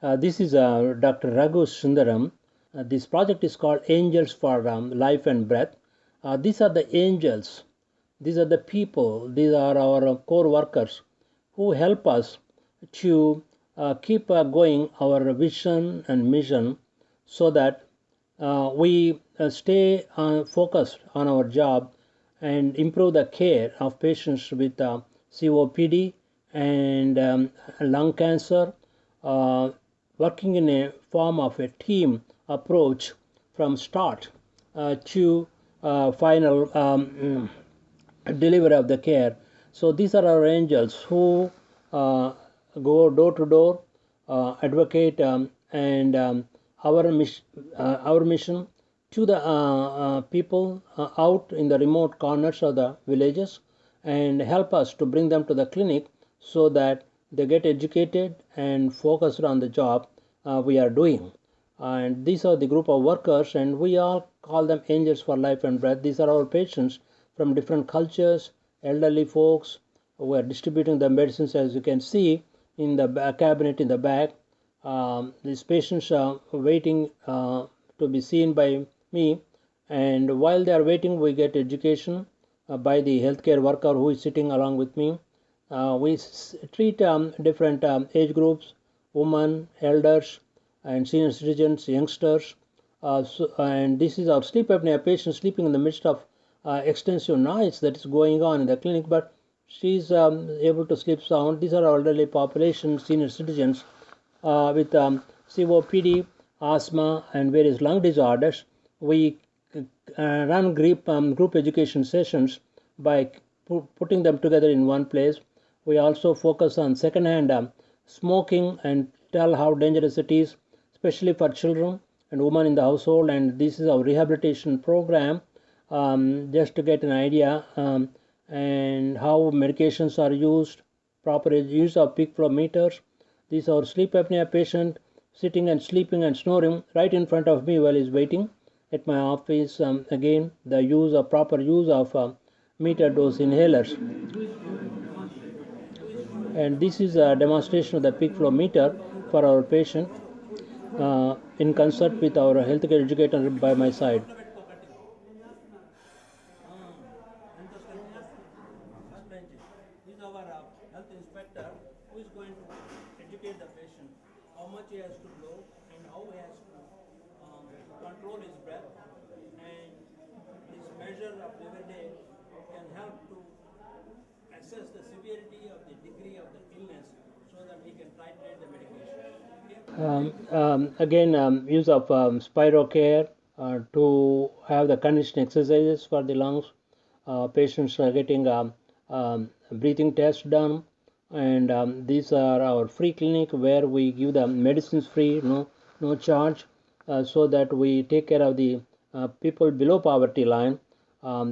This is Dr. Raghu Sundaram. This project is called Angels for Life and Breath. These are the angels. These are the people. These are our core workers who help us to keep going our vision and mission so that we stay focused on our job and improve the care of patients with COPD and lung cancer, uh, working in a form of a team approach from start to final delivery of the care. So these are our angels who go door to door, advocate and our mission to the people out in the remote corners of the villages and help us to bring them to the clinic so that they get educated and focused on the job we are doing. And these are the group of workers, and we all call them angels for life and breath. These are our patients from different cultures, elderly folks who are distributing the medicines, as you can see in the cabinet in the back. These patients are waiting to be seen by me, and while they are waiting, we get education by the healthcare worker who is sitting along with me. We treat different age groups, women, elders, and senior citizens, youngsters. And this is our sleep apnea patient sleeping in the midst of extensive noise that is going on in the clinic, but she's able to sleep sound. These are elderly population, senior citizens with COPD, asthma, and various lung disorders. We run group education sessions by putting them together in one place. We also focus on secondhand smoking and tell how dangerous it is, especially for children and women in the household. And this is our rehabilitation program, just to get an idea and how medications are used, proper use of peak flow meters. This is our sleep apnea patient sitting and sleeping and snoring right in front of me while he's waiting at my office. Again, the proper use of meter dose inhalers. And this is a demonstration of the peak flow meter for our patient in concert with our healthcare educator by my side. Is our health inspector who is going to educate the patient how much he has to blow and how he has to control his breath. And this measure of every day can help to assess the severity of the degree of the illness so that we can titrate the medication. Again, use of Spirocare to have the conditioning exercises for the lungs. Patients are getting breathing tests done, and these are our free clinic where we give them medicines free, no charge, so that we take care of the people below poverty line.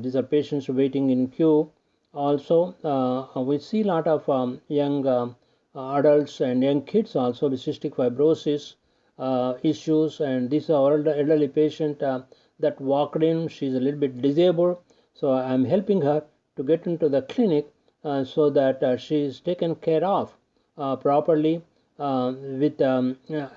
These are patients waiting in queue. Also, we see a lot of young adults and young kids also with cystic fibrosis issues, and this is our elderly patient that walked in. She's a little bit disabled, so I'm helping her to get into the clinic so that she is taken care of properly with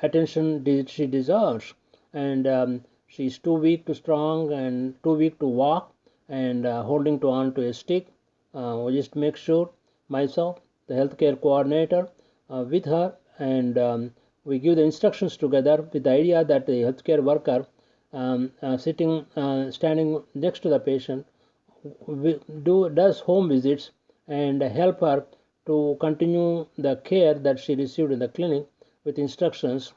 attention she deserves. And she's too weak to strong and too weak to walk and holding on to a stick. We just make sure myself, the healthcare coordinator, with her, and we give the instructions together with the idea that the healthcare worker standing next to the patient does home visits and help her to continue the care that she received in the clinic with instructions,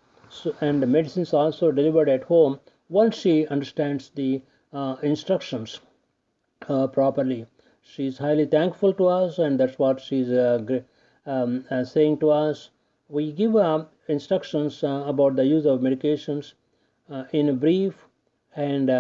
and the medicines also delivered at home once she understands the instructions properly. She's highly thankful to us, and that's what she's saying to us. We give instructions about the use of medications in a brief and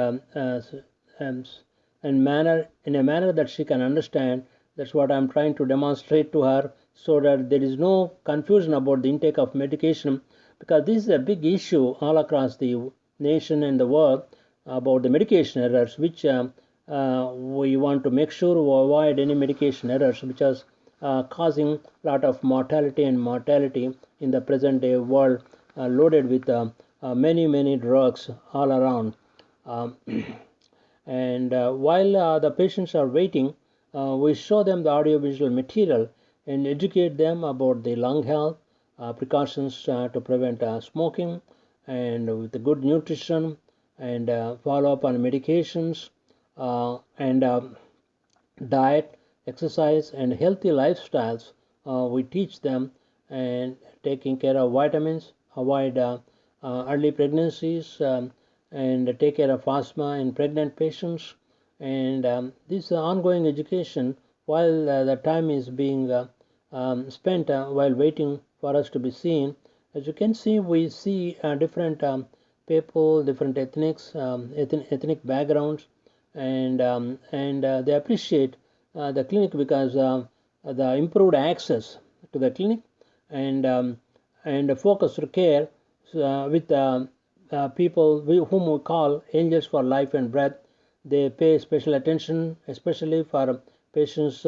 and, manner in a manner that she can understand. That's what I'm trying to demonstrate to her, so that there is no confusion about the intake of medication, because this is a big issue all across the nation and the world about the medication errors, which we want to make sure we avoid any medication errors which are causing a lot of mortality and mortality in the present day world loaded with many drugs all around. Um, and while the patients are waiting, we show them the audiovisual material and educate them about the lung health, precautions to prevent smoking, and with the good nutrition and follow up on medications and diet, exercise, and healthy lifestyles. We teach them and taking care of vitamins, avoid early pregnancies, and take care of asthma in pregnant patients. And this ongoing education, while the time is being spent while waiting for us to be seen, as you can see, we see different people, different ethnic backgrounds, and they appreciate the clinic because the improved access to the clinic and focused care with people whom we call angels for life and breath. They pay special attention, especially for patients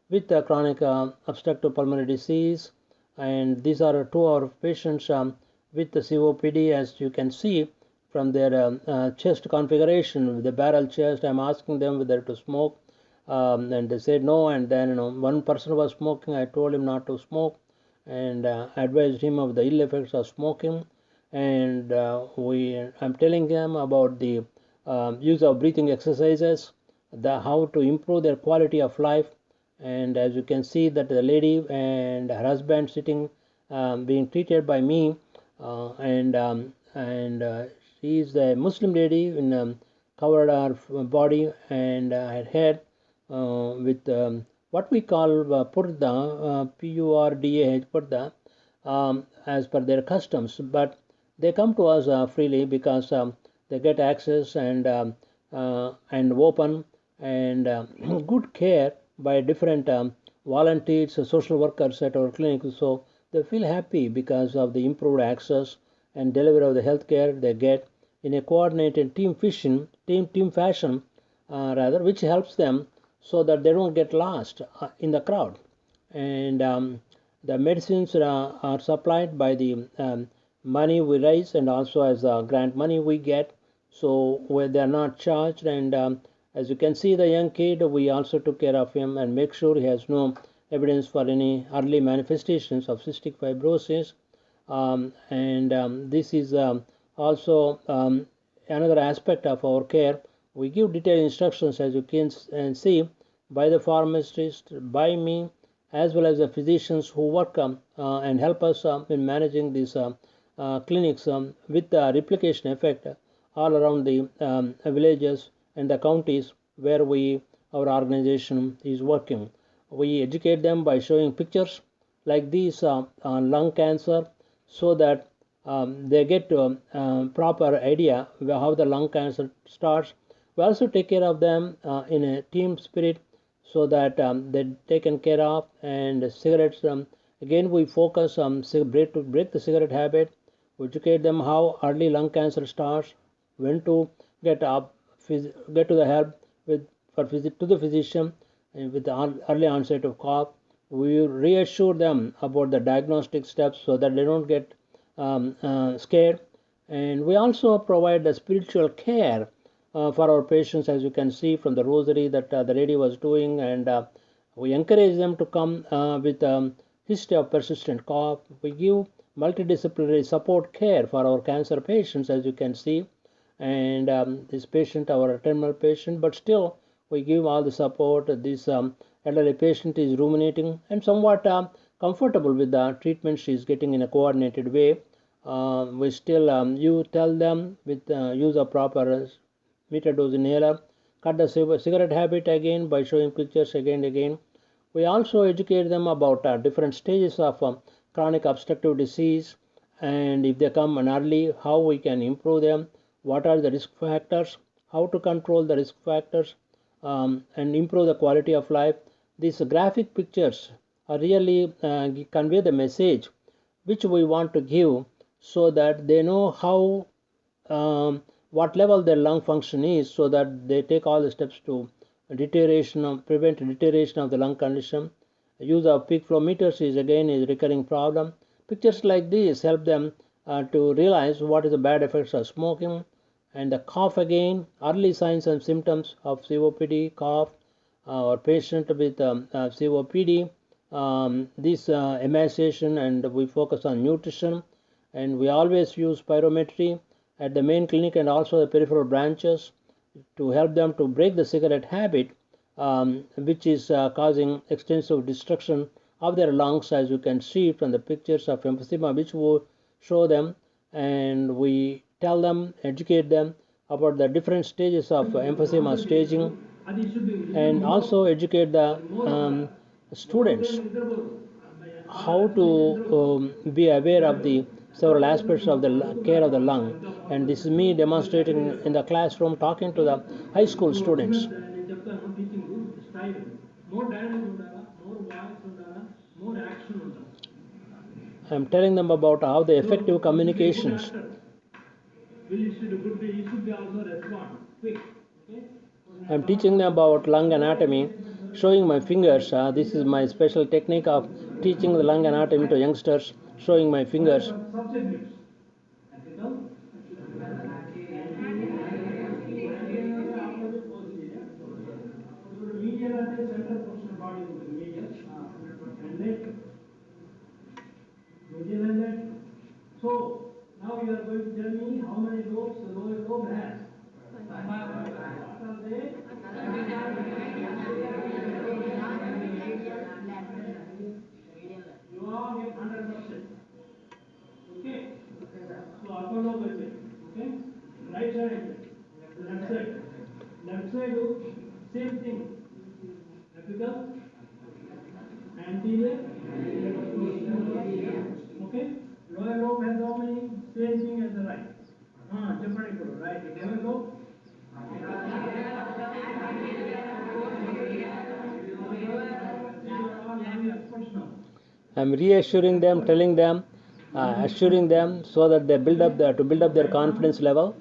with chronic obstructive pulmonary disease, and these are two of our patients with the COPD. As you can see from their chest configuration, with the barrel chest, I'm asking them whether to smoke, and they said no. And then one person was smoking. I told him not to smoke, and advised him of the ill effects of smoking. And I'm telling them about the use of breathing exercises, the how to improve their quality of life. And as you can see that the lady and her husband sitting being treated by me, and she is a Muslim lady in covered her body and her head with what we call purda, P-U-R-D-A-H, purda, as per their customs. But they come to us freely because they get access and open and good care by different volunteers, social workers at our clinic. So they feel happy because of the improved access and delivery of the health care they get in a coordinated team fashion, rather, which helps them so that they don't get lost in the crowd. And the medicines are supplied by the money we raise and also as grant money we get, so where they are not charged. And as you can see, the young kid, we also took care of him and make sure he has no evidence for any early manifestations of cystic fibrosis. And this is also another aspect of our care. We give detailed instructions, as you can see, by the pharmacist, by me, as well as the physicians who work and help us in managing these clinics with the replication effect all around the villages and the counties where our organization is working. We educate them by showing pictures like these on lung cancer, so that they get proper idea how the lung cancer starts. We also take care of them in a team spirit, so that they're taken care of. And cigarettes, again we focus on break the cigarette habit. We educate them how early lung cancer starts, when to get up, get to the help with for visit to the physician, and with the early onset of cough. We reassure them about the diagnostic steps so that they don't get scared. And we also provide the spiritual care for our patients, as you can see from the rosary that the lady was doing. And we encourage them to come with history of persistent cough. We give multidisciplinary support care for our cancer patients, as you can see. And this patient, our terminal patient, but still we give all the support. This elderly patient is ruminating and somewhat comfortable with the treatment she is getting in a coordinated way. We still you tell them with use of proper meter dose inhaler, cut the cigarette habit again by showing pictures again and again. We also educate them about different stages of chronic obstructive disease, and if they come early, how we can improve them, what are the risk factors, how to control the risk factors, and improve the quality of life. These graphic pictures are really convey the message which we want to give, so that they know how what level their lung function is, so that they take all the steps to prevent deterioration of the lung condition. Use of peak flow meters is again a recurring problem. Pictures like this help them to realize what is the bad effects of smoking. And the cough again, early signs and symptoms of COPD, cough, or patient with COPD, this emaciation, and we focus on nutrition, and we always use spirometry at the main clinic and also the peripheral branches to help them to break the cigarette habit, which is causing extensive destruction of their lungs, as you can see from the pictures of emphysema which we show them. And we tell them, educate them about the different stages of emphysema staging, and also educate the students how to be aware of the several aspects of the care of the lung. And this is me demonstrating in the classroom, talking to the high school students. I'm telling them about how the effective communications. I'm teaching them about lung anatomy, showing my fingers. This is my special technique of teaching the lung anatomy to youngsters, showing my fingers. So now you are going to tell me how many lobes the lower lobe has. You are 100%. Okay. So upper lobe will be. Okay. Right side. Left side. Left side, same thing. Apical. Anterior. Okay. Lower lobe has how many? Same thing as the right. Right. Lower lobe. I'm reassuring them, telling them, assuring them, so that they build up their confidence level.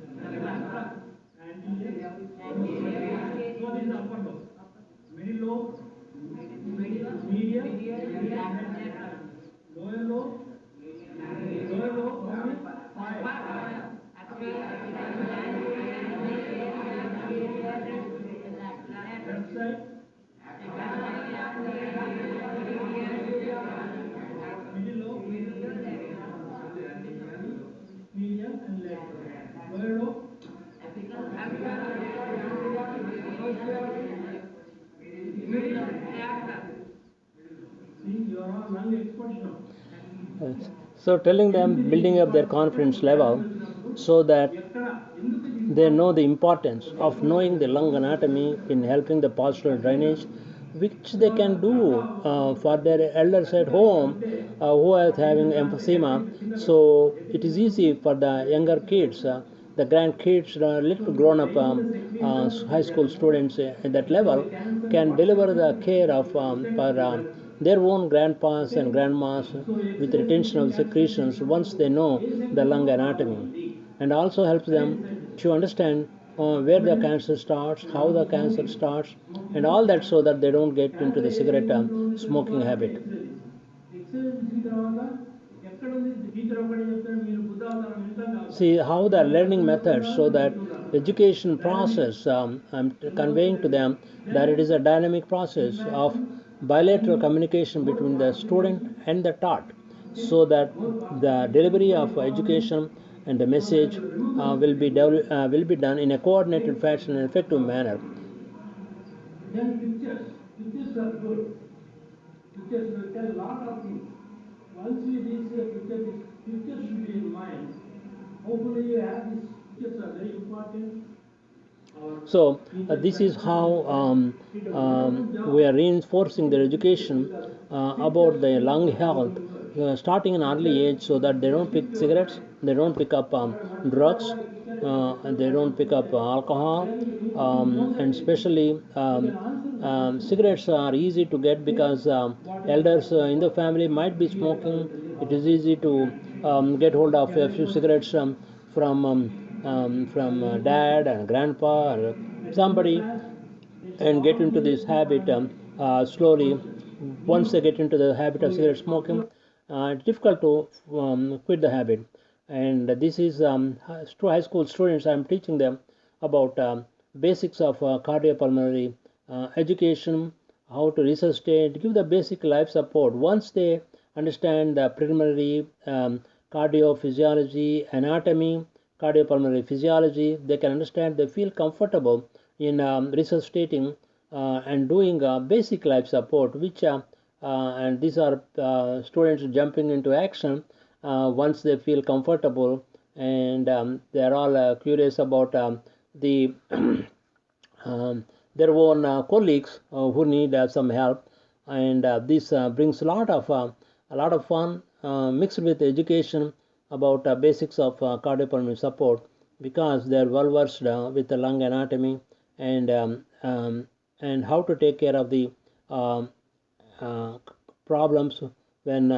So telling them, building up their confidence level, so that they know the importance of knowing the lung anatomy in helping the postural drainage, which they can do for their elders at home who are having emphysema. So it is easy for the younger kids, the grandkids, little grown up high school students at that level can deliver the care of for their own grandpas and grandmas with retention of secretions once they know the lung anatomy, and also helps them to understand where the cancer starts, how the cancer starts, and all that, so that they don't get into the cigarette smoking habit. See how the learning methods, so that education process, I'm conveying to them that it is a dynamic process of bilateral communication between the student and the taught, so that the delivery of education and the message will be done in a coordinated fashion and effective manner. Then pictures are good. Pictures will tell a lot of things. Once you reach a pictures should be in mind. Hopefully you have these pictures are very important. So this is how we are reinforcing their education about their lung health, starting in early age, so that they don't pick cigarettes, they don't pick up drugs, and they don't pick up alcohol, and especially cigarettes are easy to get because elders in the family might be smoking. It is easy to get hold of a few cigarettes from dad and grandpa or somebody, and get into this habit slowly. Once they get into the habit of cigarette smoking, it's difficult to quit the habit. And this is high school students. I'm teaching them about basics of cardiopulmonary education, how to resuscitate, give the basic life support. Once they understand the preliminary cardiophysiology, anatomy, cardiopulmonary physiology, they can understand, they feel comfortable in resuscitating and doing basic life support, which and these are students jumping into action once they feel comfortable, and they're all curious about the their own colleagues who need some help, and this brings a lot of fun mixed with education about basics of cardiopulmonary support, because they're well versed with the lung anatomy and how to take care of the um, uh, problems when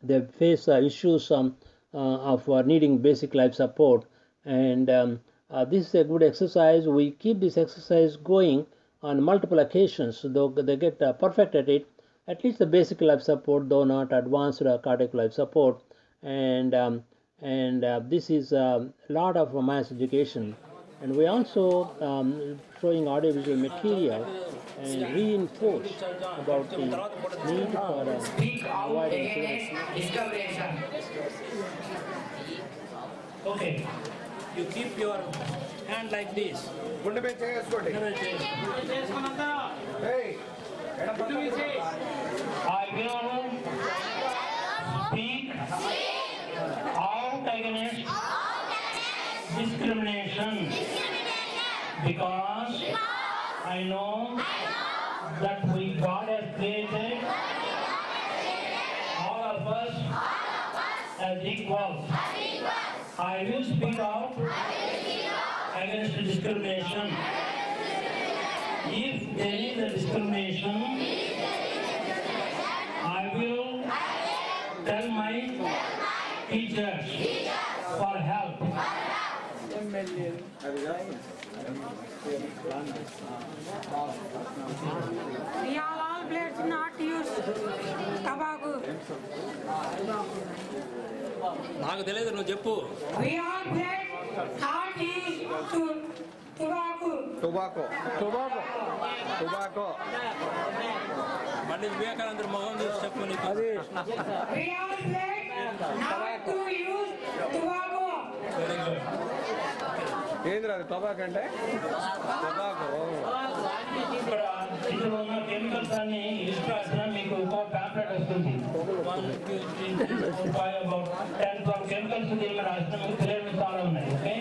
they face issues of needing basic life support. And this is a good exercise. We keep this exercise going on multiple occasions, though they get perfect at least the basic life support, though not advanced cardiac life support. And this is a lot of mass education. And we also showing audiovisual material and reinforce about the need for Speak out avoiding against discrimination. Okay, you keep your hand like this. గుండె మీద చేసుకోండి ఏయ్, ఎడమ పక్క. I will speak out against discrimination because I know that God has created all of us as equals. I will speak out against discrimination. If there is a discrimination, I will tell my teachers for help. We are all pledged not to use tobacco. నాకు తెలియదు, నువ్వు చెప్పు. We are pledged not to use tobacco. Tobacco tobacco tobacco మళ్ళీ వివేకానంద మొహం చూసి చెప్పు నీకు. We are pledged not to use tobacco. Very good. ఏంద్రా అది టొబాకో అంటే టొబాకో ఇక్కడ ఇందులో ఉన్న కెమికల్స్ అన్ని లిస్ట్ రాసిన మీకు ఒక ప్యాంప్లెట్ వస్తుంది. 1, 2, 3, 4, 5 about 10, 12 కెమికల్స్ దీనిలో రాసిన మీకు తెలియని చాలా ఉన్నాయి. ఓకే,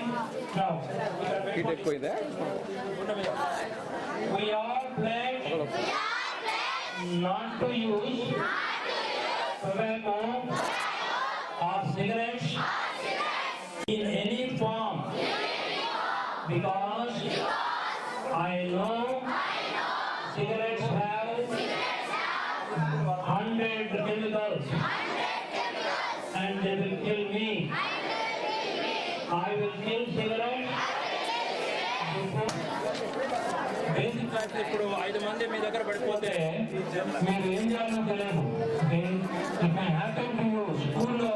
నౌ ఇక్కడ హీట్ పెట్టుకోండి. ఎక్కువ ఇదే We are pledged not to use tobacco or cigarettes in any form because I know cigarettes have 100 chemicals and they will kill me. I will kill cigarettes before. Basic life ఇప్పుడు 5 మంది మీ దగ్గర పడిపోతే మీరు ఏం చేయాలో తెలియదు. స్కూల్లో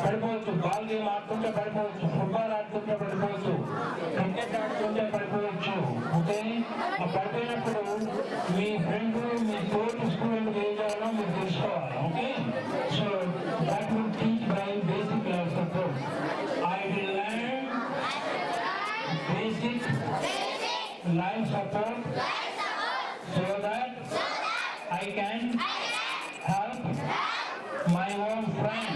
పడిపోవచ్చు, బాల్ గేమ్ ఆడుతుంటే పడిపోవచ్చు, ఫుట్బాల్ ఆడుతుంటే పడిపోవచ్చు, క్రికెట్ ఆడుతుంటే పడిపోవచ్చు. ఓకే, ఆ పడిపోయినప్పుడు మీ ఫ్రెండ్ మీ తోటి స్టూడెంట్ ఏం చేయాలో మీరు తెలుసుకోవాలి. Okay, so that will teach by basic life support. I will learn basic life support so that I can help my own friend,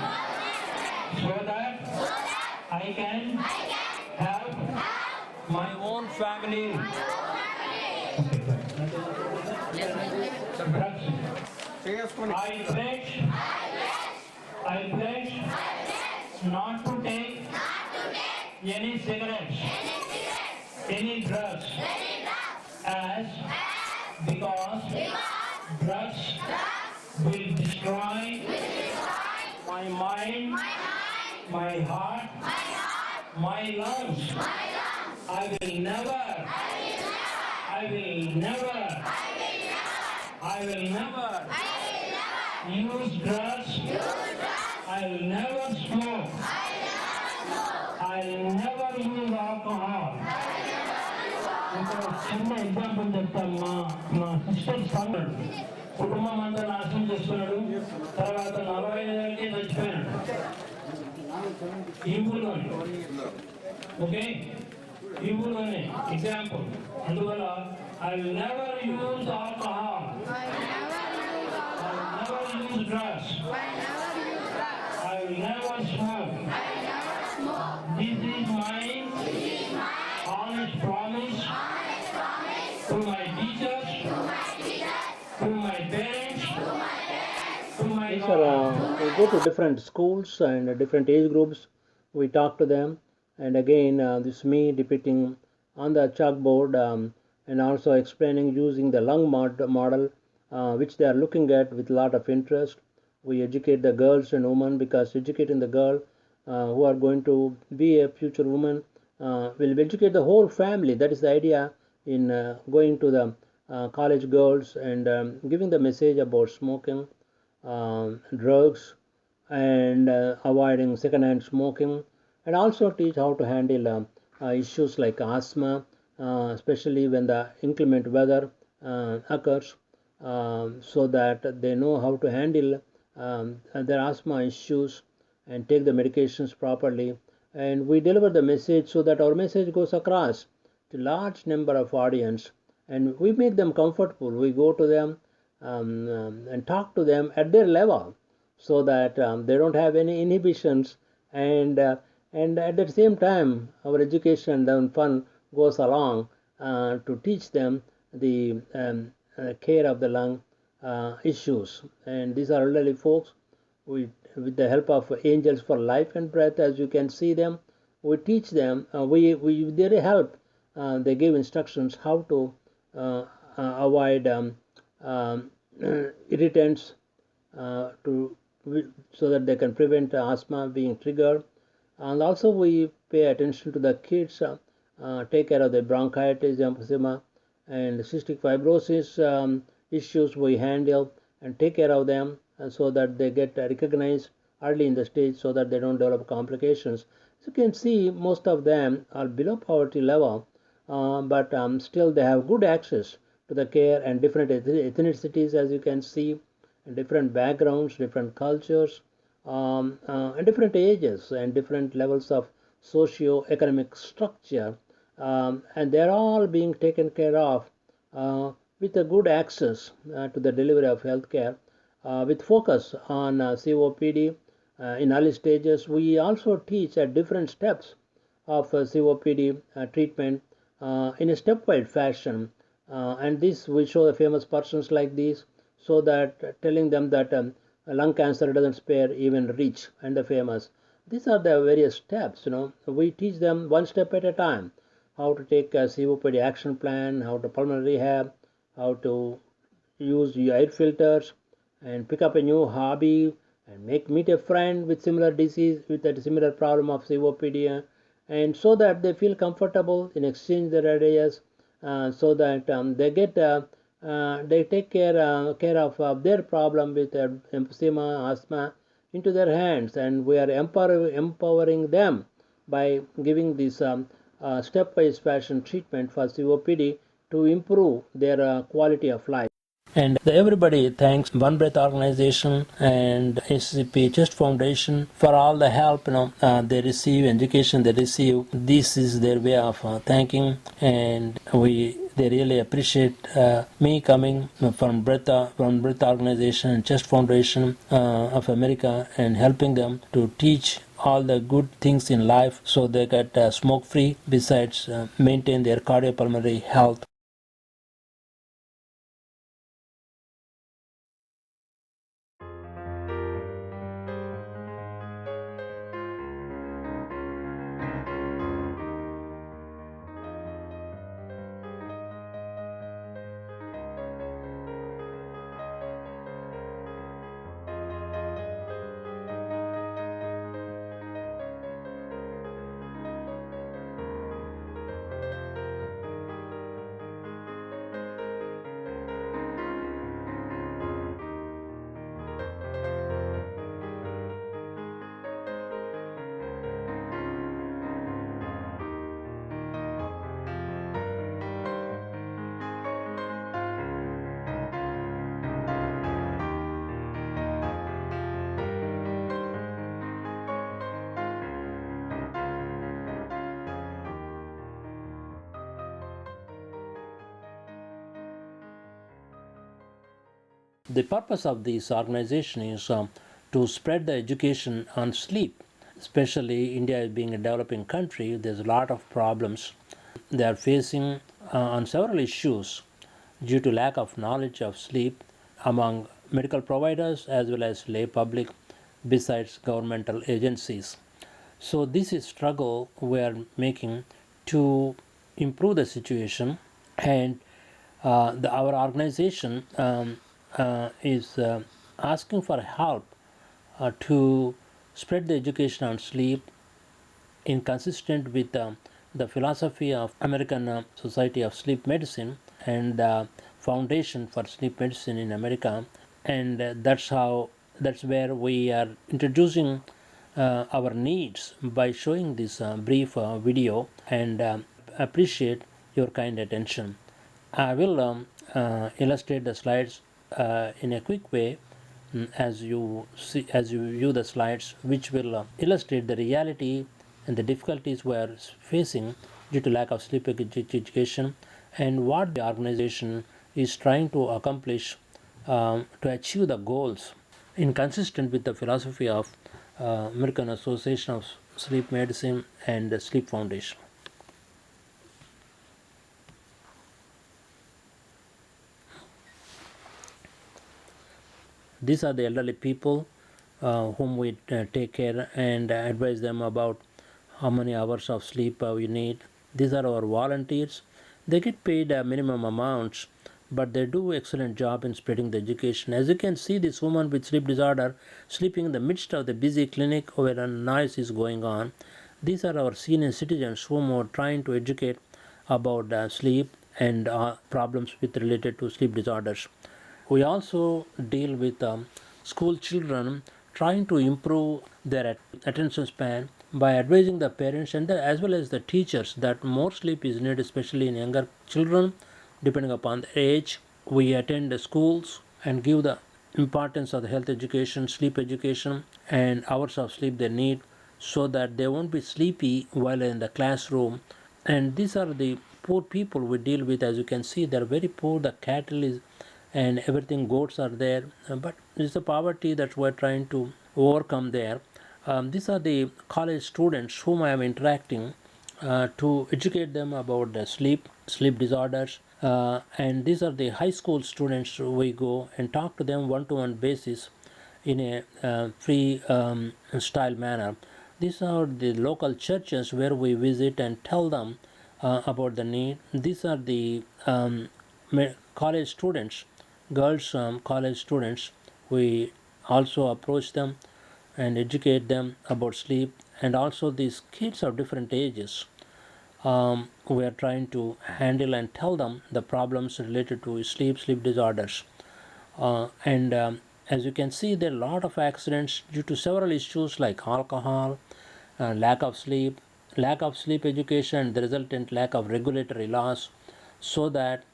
so that I can help my own family. చేసుకొని I pledge not to take any cigarettes, any drugs, as because drugs will destroy my mind, my heart, my lungs. I will never use drugs. I will never example చెప్తాను. మా sister son కుటుంబం అంతా నాశనం చేసుకున్నాడు. తర్వాత 45 ఏళ్ళకి చచ్చిపోయాడు ఈ ఊళ్ళోనే. ఓకే, ఈ ఊళ్ళోనే ఎగ్జాంపుల్. అందువల్ల I will never use alcohol, I will never use drugs, I will never smoke. This is my honest promise to my teachers, to my parents, to my These are, we go to different schools and different age groups. We talk to them, and again, this is me depicting on the chalkboard and also explaining using the lung model, which they are looking at with a lot of interest. We educate the girls and women, because educating the girl who are going to be a future woman will educate the whole family. That is the idea in going to the college girls and giving the message about smoking, drugs, and avoiding secondhand smoking, and also teach how to handle issues like asthma, especially when the inclement weather occurs, so that they know how to handle their asthma issues and take the medications properly. And we deliver the message so that our message goes across to large number of audience, and we make them comfortable. We go to them and talk to them at their level, so that they don't have any inhibitions, and at the same time our education and fun goes along to teach them the care of the lung issues. And these are elderly folks. With the help of Angels for Life and Breath, as you can see them, we teach them, with their help, they give instructions how to avoid irritants, so that they can prevent asthma being triggered. And also we pay attention to the kids, take care of the bronchitis, emphysema, and cystic fibrosis issues. We handle and take care of them so that they get recognized early in the stage, so that they don't develop complications. As you can see, most of them are below poverty level, but still they have good access to the care, and different ethnicities, as you can see, and different backgrounds, different cultures, and different ages and different levels of socio-economic structure, and they're all being taken care of with a good access to the delivery of healthcare, with focus on COPD in early stages. We also teach at different steps of COPD treatment in a stepwise fashion, and this we show the famous persons like these, so that telling them that lung cancer doesn't spare even rich and the famous. These are the various steps. We teach them one step at a time, how to take a COPD action plan, how to pulmonary rehab, how to use air filters, and pick up a new hobby, and meet a friend with similar disease, with a similar problem of COPD, and so that they feel comfortable in exchange their ideas, so that they take care of their problem with emphysema, asthma into their hands, and we are empowering them by giving this stepwise fashion treatment for COPD to improve their quality of life. And everybody thanks One Breath Organization and SCP Chest Foundation for all the help they receive, education they receive. This is their way of thanking, and they really appreciate me coming from Breath Organization and Chest Foundation of America, and helping them to teach all the good things in life, so they get smoke free, besides maintain their cardiopulmonary health. The purpose of this organization is to spread the education on sleep. Especially India being a developing country, there's a lot of problems they are facing on several issues due to lack of knowledge of sleep among medical providers as well as lay public besides governmental agencies. So this is struggle we are making to improve the situation, and our organization is asking for help to spread the education on sleep inconsistent with the philosophy of American Society of Sleep Medicine and Foundation for Sleep Medicine in America, and that's where we are introducing our needs by showing this brief video, and appreciate your kind attention. I will illustrate the slides in a quick way as you view the slides, which will illustrate the reality and the difficulties we are facing due to lack of sleep education, and what the organization is trying to accomplish to achieve the goals inconsistent with the philosophy of American Association of Sleep Medicine and the Sleep Foundation. These are the elderly people whom we take care and advise them about how many hours of sleep we need. These are our volunteers. They get paid minimum amounts, but they do excellent job in spreading the education. As you can see, this woman with sleep disorder sleeping in the midst of the busy clinic where a noise is going on. These are our senior citizens whom are trying to educate about sleep and problems with related to sleep disorders. We also deal with school children trying to improve their attention span by advising the parents and as well as the teachers that more sleep is needed, especially in younger children, depending upon the age. We attend the schools and give the importance of the health education, sleep education, and hours of sleep they need so that they won't be sleepy while in the classroom. And these are the poor people we deal with. As you can see, they're very poor. The cattle is and everything, goats are there, but it's the poverty that we're trying to overcome there. These are the college students whom I am interacting to educate them about the sleep disorders, and these are the high school students. We go and talk to them one-to-one basis in a free style manner. These are the local churches where we visit and tell them about the need. These are the college students, girls college students. We also approach them and educate them about sleep, and also these kids of different ages. We are trying to handle and tell them the problems related to sleep disorders. And as you can see, there are a lot of accidents due to several issues like alcohol, lack of sleep education, and the resultant lack of regulatory laws, so that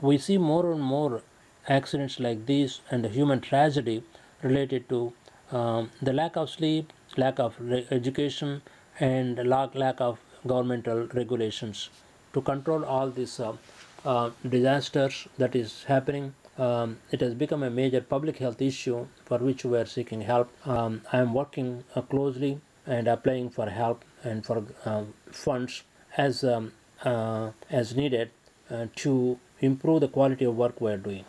we see more and more accidents like these and the human tragedy related to the lack of sleep, lack of education, and lack of governmental regulations to control all these disasters that is happening. It has become a major public health issue for which we are seeking help. I am working closely and applying for help and for funds as needed to improve the quality of work we are doing.